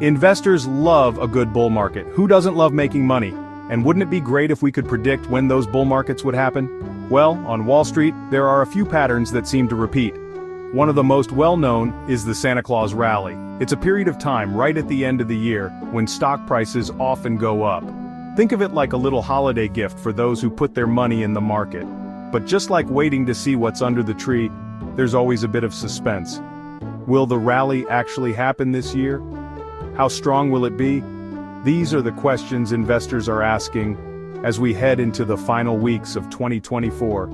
Investors love a good bull market. Who doesn't love making money? And wouldn't it be great if we could predict when those bull markets would happen? Well, on Wall Street, there are a few patterns that seem to repeat. One of the most well-known is the Santa Claus rally. It's a period of time right at the end of the year when stock prices often go up. Think of it like a little holiday gift for those who put their money in the market. But just like waiting to see what's under the tree, there's always a bit of suspense. Will the rally actually happen this year? How strong will it be? These are the questions investors are asking as we head into the final weeks of 2024.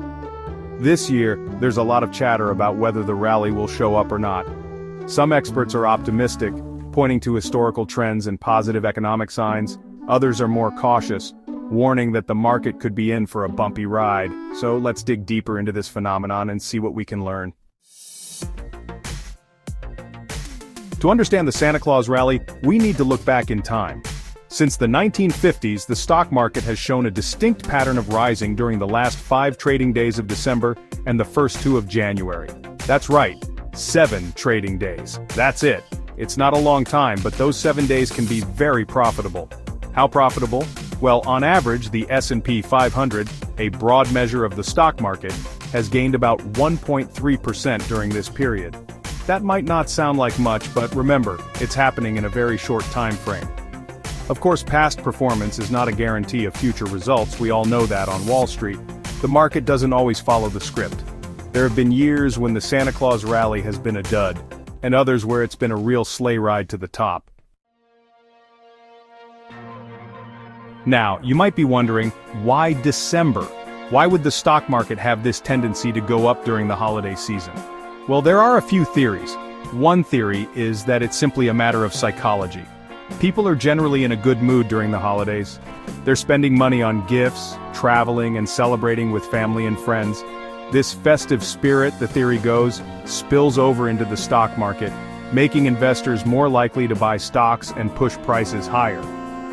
This year, there's a lot of chatter about whether the rally will show up or not. Some experts are optimistic, pointing to historical trends and positive economic signs. Others are more cautious, warning that the market could be in for a bumpy ride. So let's dig deeper into this phenomenon and see what we can learn. To understand the Santa Claus rally, we need to look back in time. Since the 1950s, the stock market has shown a distinct pattern of rising during the last 5 trading days of December and the first 2 of January. That's right, 7 trading days. That's it. It's not a long time, but those 7 days can be very profitable. How profitable? Well, on average, the S&P 500, a broad measure of the stock market, has gained about 1.3% during this period. That might not sound like much, but remember, it's happening in a very short time frame. Of course, past performance is not a guarantee of future results. We all know that on Wall Street. The market doesn't always follow the script. There have been years when the Santa Claus rally has been a dud, and others where it's been a real sleigh ride to the top. Now, you might be wondering, why December? Why would the stock market have this tendency to go up during the holiday season? Well, there are a few theories. One theory is that it's simply a matter of psychology. People are generally in a good mood during the holidays. They're spending money on gifts, traveling, and celebrating with family and friends. This festive spirit, the theory goes, spills over into the stock market, making investors more likely to buy stocks and push prices higher.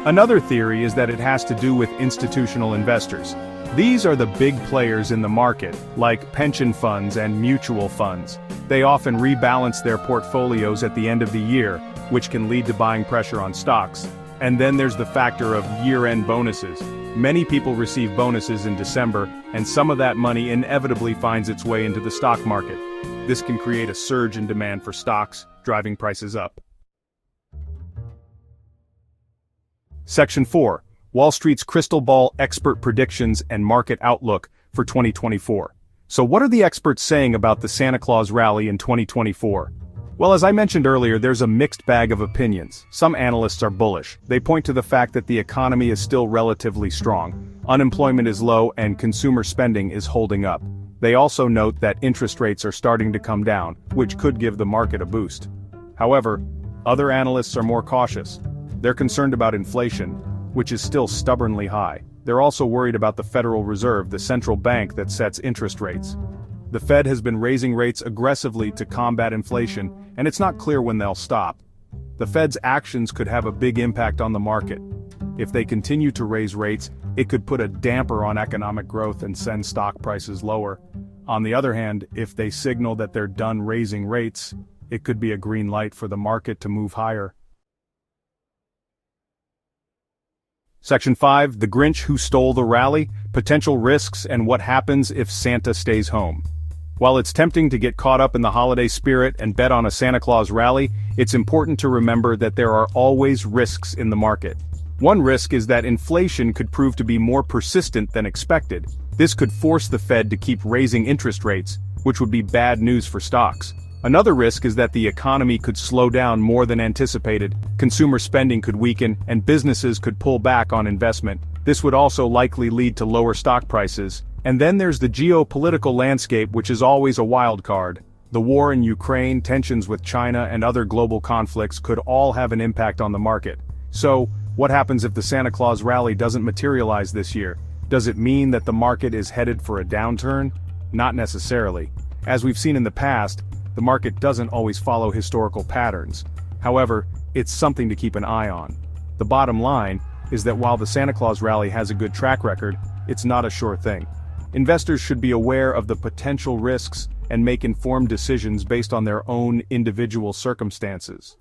Another theory is that it has to do with institutional investors. These are the big players in the market, like pension funds and mutual funds. They often rebalance their portfolios at the end of the year, which can lead to buying pressure on stocks. And then there's the factor of year-end bonuses. Many people receive bonuses in December, and some of that money inevitably finds its way into the stock market. This can create a surge in demand for stocks, driving prices up. Section 4. Wall Street's Crystal Ball Expert Predictions and Market Outlook for 2024. So what are the experts saying about the Santa Claus rally in 2024? Well, as I mentioned earlier, there's a mixed bag of opinions. Some analysts are bullish. They point to the fact that the economy is still relatively strong, unemployment is low, and consumer spending is holding up. They also note that interest rates are starting to come down, which could give the market a boost. However, other analysts are more cautious. They're concerned about inflation, which is still stubbornly high. They're also worried about the Federal Reserve, the central bank that sets interest rates. The Fed has been raising rates aggressively to combat inflation, and it's not clear when they'll stop. The Fed's actions could have a big impact on the market. If they continue to raise rates, it could put a damper on economic growth and send stock prices lower. On the other hand, if they signal that they're done raising rates, it could be a green light for the market to move higher. Section 5. The Grinch Who Stole the Rally, Potential Risks and What Happens if Santa Stays Home. While it's tempting to get caught up in the holiday spirit and bet on a Santa Claus rally, it's important to remember that there are always risks in the market. One risk is that inflation could prove to be more persistent than expected. This could force the Fed to keep raising interest rates, which would be bad news for stocks. Another risk is that the economy could slow down more than anticipated, consumer spending could weaken, and businesses could pull back on investment. This would also likely lead to lower stock prices. And then there's the geopolitical landscape, which is always a wild card. The war in Ukraine, tensions with China, and other global conflicts could all have an impact on the market. So, what happens if the Santa Claus rally doesn't materialize this year? Does it mean that the market is headed for a downturn? Not necessarily. As we've seen in the past, the market doesn't always follow historical patterns. However, it's something to keep an eye on. The bottom line is that while the Santa Claus rally has a good track record, it's not a sure thing. Investors should be aware of the potential risks and make informed decisions based on their own individual circumstances.